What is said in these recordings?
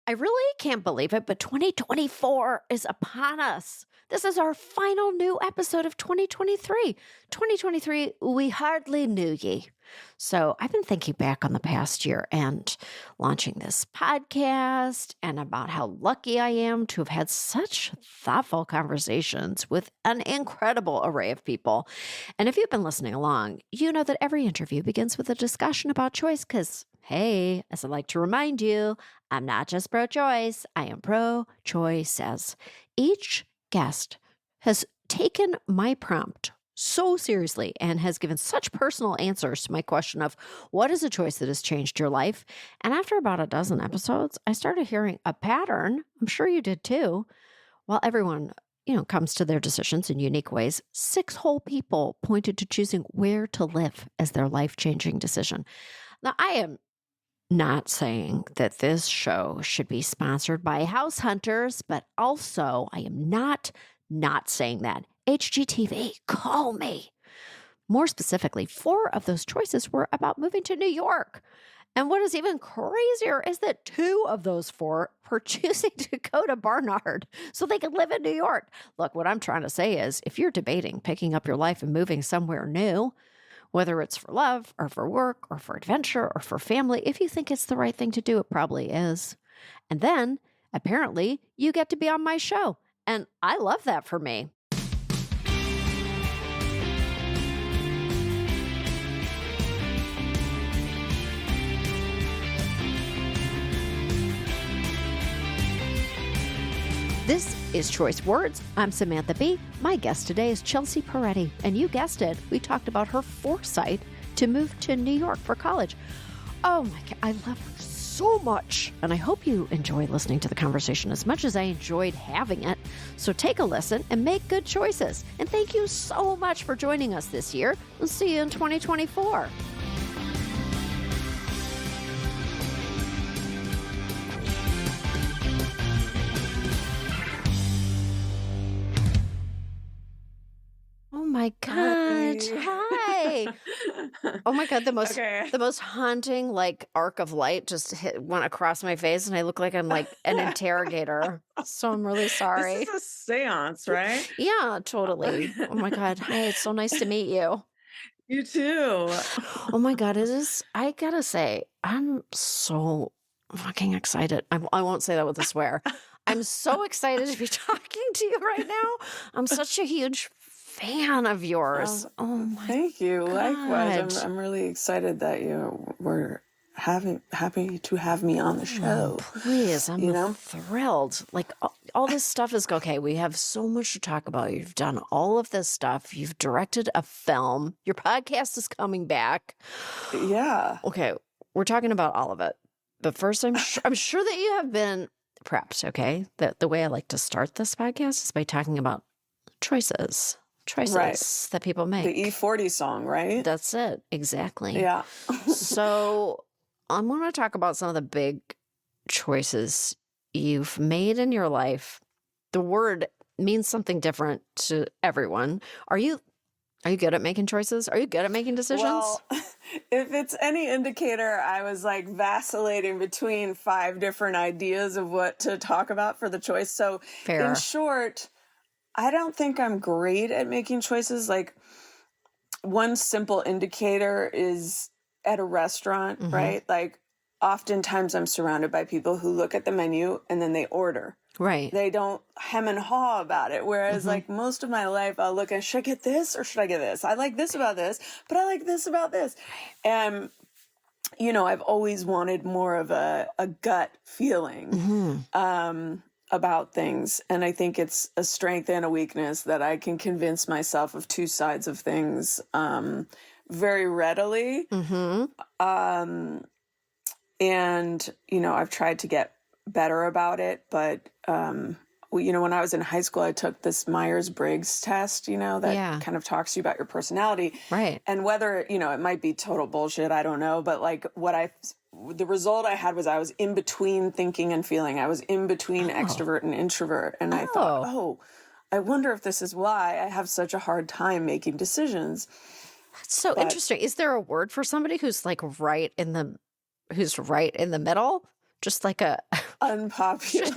I really can't believe it, but 2024 is upon us. This is our final new episode of 2023. 2023, we hardly knew ye. So I've been thinking back on the past year and launching this podcast and about how lucky I am to have had such thoughtful conversations with an incredible array of people. And if you've been listening along, you know that every interview begins with a discussion about choice because, hey, as I like to remind you, I'm not just pro-choice, I am pro-choice. As each guest has taken my prompt so seriously and has given such personal answers to my question of what is a choice that has changed your life? And after about a dozen episodes, I started hearing a pattern. I'm sure you did too. While everyone, comes to their decisions in unique ways, 6 whole people pointed to choosing where to live as their life-changing decision. Now, I am not saying that this show should be sponsored by House Hunters, but also I am not saying that. HGTV, call me. More specifically, 4 of those choices were about moving to New York. And what is even crazier is that 2 of those 4 were choosing to go to Barnard so they could live in New York. Look, what I'm trying to say is if you're debating picking up your life and moving somewhere new, whether it's for love or for work or for adventure or for family, if you think it's the right thing to do, it probably is. And then, apparently, you get to be on my show. And I love that for me. This is Choice Words. I'm Samantha Bee. My guest today is Chelsea Peretti. And you guessed it, we talked about her foresight to move to New York for college. Oh my God, I love her so much. And I hope you enjoy listening to the conversation as much as I enjoyed having it. So take a listen and make good choices. And thank you so much for joining us this year. We'll see you in 2024. Oh my God. Hi. Oh my God. The most haunting arc of light just went across my face and I look like I'm like an interrogator. So I'm really sorry. This is a seance, right? Yeah, totally. Oh my God. Hi. It's so nice to meet you. You too. Oh my God. I gotta say, I'm so fucking excited. I won't say that with a swear. I'm so excited to be talking to you right now. I'm such a huge fan of yours. Oh my Thank you. God. Likewise. I'm really excited that you were happy to have me on the show. Oh, please, I'm thrilled. Like all this stuff is okay. We have so much to talk about. You've done all of this stuff. You've directed a film. Your podcast is coming back. Yeah. Okay, we're talking about all of it. But first, I'm sure that you have been prepped. Okay, the way I like to start this podcast is by talking about choices right. that people make. The E40 song, right? That's it. Exactly. Yeah. So I'm going to talk about some of the big choices you've made in your life. The word means something different to everyone. Are you good at making choices? Are you good at making decisions? Well, if it's any indicator, I was vacillating between 5 different ideas of what to talk about for the choice. So Fair. In short, I don't think I'm great at making choices. One simple indicator is at a restaurant, right? Oftentimes I'm surrounded by people who look at the menu and then they order. Right. They don't hem and haw about it. Whereas most of my life, I'll look at, should I get this or should I get this? I like this about this, but I like this about this. And, I've always wanted more of a gut feeling. About things. And I think it's a strength and a weakness that I can convince myself of 2 sides of things very readily. And, I've tried to get better about it. But, when I was in high school, I took this Myers-Briggs test, that kind of talks to you about your personality. Right. And whether, it might be total bullshit, I don't know. But the result I had was I was in between thinking and feeling. I was in between extrovert and introvert. And I thought, I wonder if this is why I have such a hard time making decisions. That's so interesting. Is there a word for somebody who's right in the middle? Just like a Unpopular.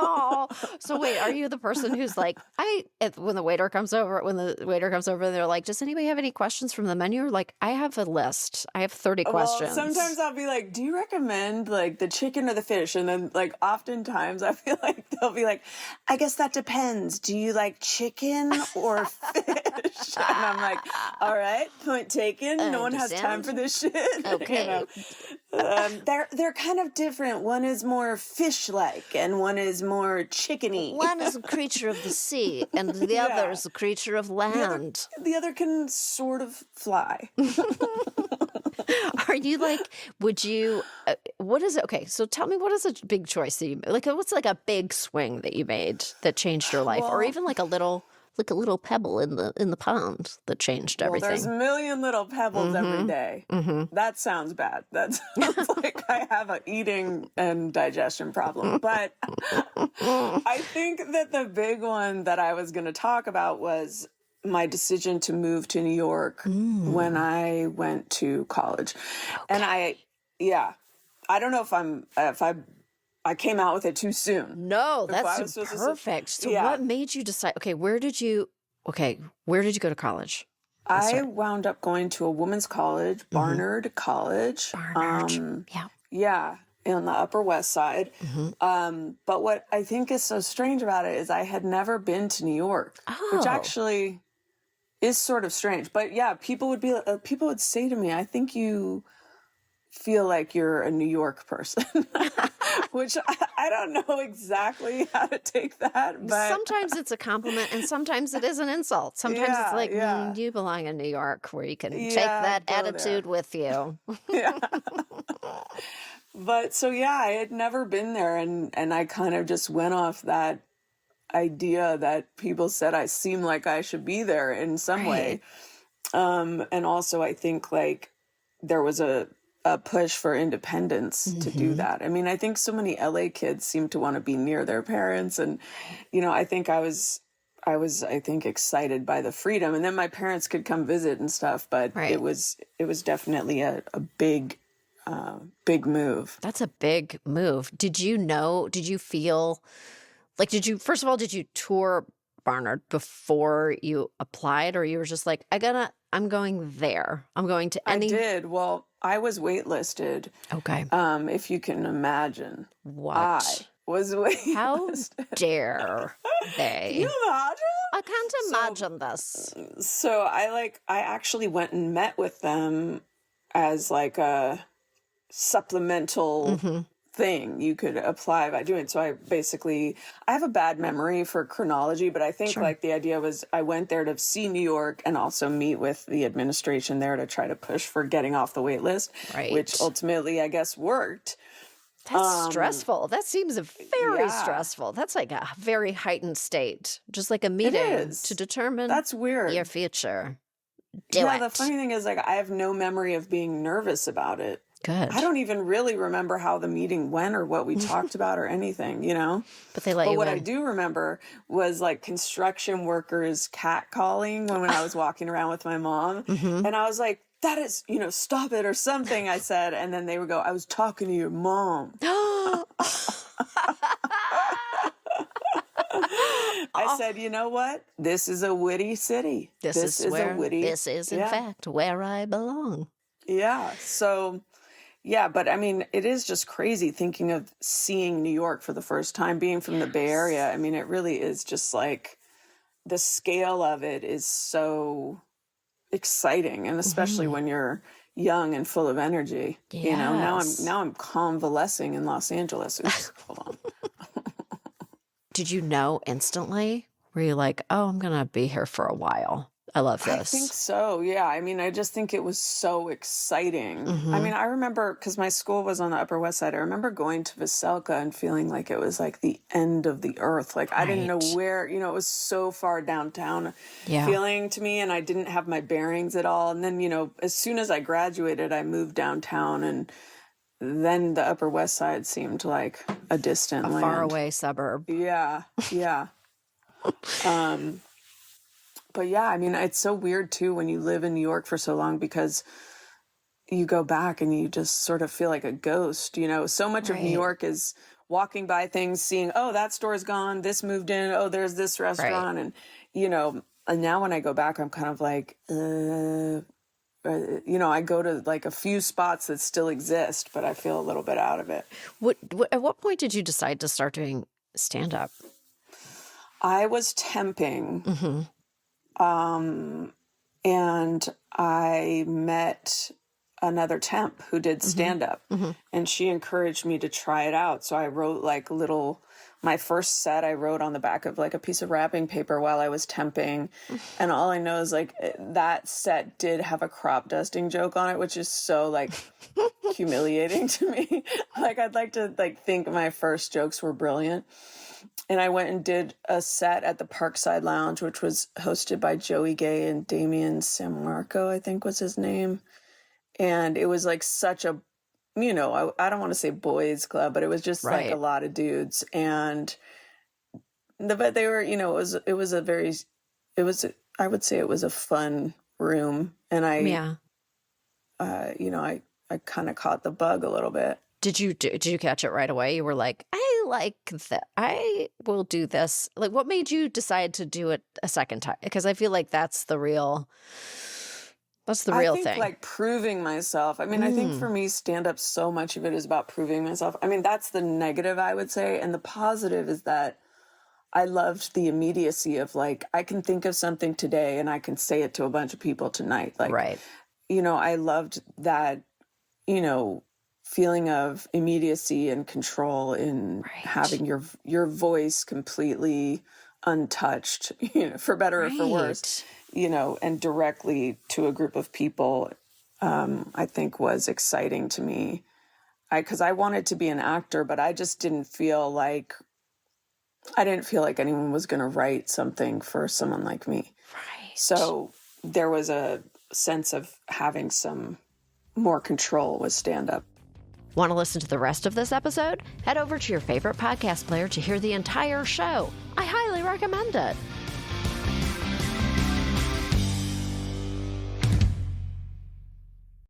Oh, so wait, are you the person who's like, when the waiter comes over, and they're like, does anybody have any questions from the menu? Or like, I have a list. I have 30 Well, questions. sometimes I'll be like, do you recommend like the chicken or the fish? And then like oftentimes I feel like they'll be like, I guess that depends. Do you like chicken or fish? And I'm like, all right, point taken. No one has time for this shit. Okay. They're kind of different. One is more fish-like and one is more chickeny. One is a creature of the sea and the other is a creature of land. The other can sort of fly. Are you like, would you, what is it? Okay, so tell me, what is a big choice that you made? Like, what's like a big swing that you made that changed your life? Or even like a little pebble in the pond that changed everything? Well, there's a million little pebbles every day. That sounds bad. That sounds like I have an eating and digestion problem. But I think that the big one that I was going to talk about was my decision to move to New York when I went to college. Okay. And I don't know if I came out with it too soon. No, that's perfect. So what made you decide, where did you go to college? I wound up going to a women's college, Barnard College. Barnard. Yeah, on the Upper West Side. But what I think is so strange about it is I had never been to New York, which actually is sort of strange. But yeah, people would say to me, I think you feel like you're a New York person, which I don't know exactly how to take that. But sometimes it's a compliment and sometimes it is an insult. Sometimes it's like, you belong in New York, where you can take that attitude with you. But so, I had never been there. And I kind of just went off that idea that people said I seem like I should be there in some way. And also I think like there was a push for independence to do that. I mean, I think so many LA kids seem to want to be near their parents. And, I think I was excited by the freedom, and then my parents could come visit and stuff, but it was definitely a big move. That's a big move. Did you feel like, first of all, did you tour Barnard before you applied, or you were just like, I'm going there. I'm going to any... I did. Well, I was waitlisted. Okay. If you can imagine. What? I was waitlisted. How dare they? Can you imagine? I can't imagine this. So I actually went and met with them as like a supplemental thing you could apply by doing. So I have a bad memory for chronology, but I think like the idea was I went there to see New York and also meet with the administration there to try to push for getting off the wait list, which ultimately I guess worked. That's stressful. That seems very stressful. That's like a very heightened state, just like a meeting to determine that's weird your future. Do it. The funny thing is, like, I have no memory of being nervous about it. Good. I don't even really remember how the meeting went or what we talked about or anything, But they let you what in. I do remember was like construction workers catcalling when I was walking around with my mom. And I was like, that is, stop it or something, I said. And then they would go, I was talking to your mom. I said, you know what? This is a witty city. This is in fact where I belong. Yeah. So, yeah, but I mean, it is just crazy thinking of seeing New York for the first time, being from the Bay Area. I mean, it really is just like the scale of it is so exciting, and especially when you're young and full of energy. Yes. Now I'm convalescing in Los Angeles. Oops, hold on. Did you know instantly? Were you like, oh, I'm going to be here for a while? I love this. I think so, yeah. I mean, I just think it was so exciting. I mean, I remember, because my school was on the Upper West Side, I remember going to Veselka and feeling like it was like the end of the earth. Like, I didn't know where, it was so far downtown feeling to me, and I didn't have my bearings at all. And then, as soon as I graduated, I moved downtown, and then the Upper West Side seemed like a distant land. Faraway suburb. Yeah. But yeah, I mean, it's so weird too when you live in New York for so long, because you go back and you just sort of feel like a ghost, you know. So much of New York is walking by things, seeing, oh, that store's gone, this moved in, oh, there's this restaurant. And, you know, and now when I go back, I'm kind of like, you know, I go to like a few spots that still exist, but I feel a little bit out of it. At what point did you decide to start doing stand-up? I was temping. And I met another temp who did stand-up, and she encouraged me to try it out. So I wrote like my first set I wrote on the back of like a piece of wrapping paper while I was temping. And all I know is like that set did have a crop dusting joke on it, which is so like humiliating to me. Like I'd like to like think my first jokes were brilliant. And I went and did a set at the Parkside Lounge, which was hosted by Joey Gay and Damian Sammarco, I think was his name. And it was like such a, you know, I don't want to say boys club, but it was just like a lot of dudes. And but they were, you know, I would say it was a fun room. And you know, I kind of caught the bug a little bit. Did you catch it right away? You were like, I like that. I will do this. Like, what made you decide to do it a second time? Because I feel like that's the real thing. Like proving myself. I mean, I think for me, stand-up, so much of it is about proving myself. I mean, that's the negative, I would say. And the positive is that I loved the immediacy of like, I can think of something today and I can say it to a bunch of people tonight. Like, you know, I loved that, you know, feeling of immediacy and control in having your voice completely untouched, you know, for better or for worse, you know, and directly to a group of people, I think was exciting to me. Because I wanted to be an actor, but I just didn't feel like anyone was going to write something for someone like me. So there was a sense of having some more control with stand-up. Want to listen to the rest of this episode? Head over to your favorite podcast player to hear the entire show. I highly recommend it.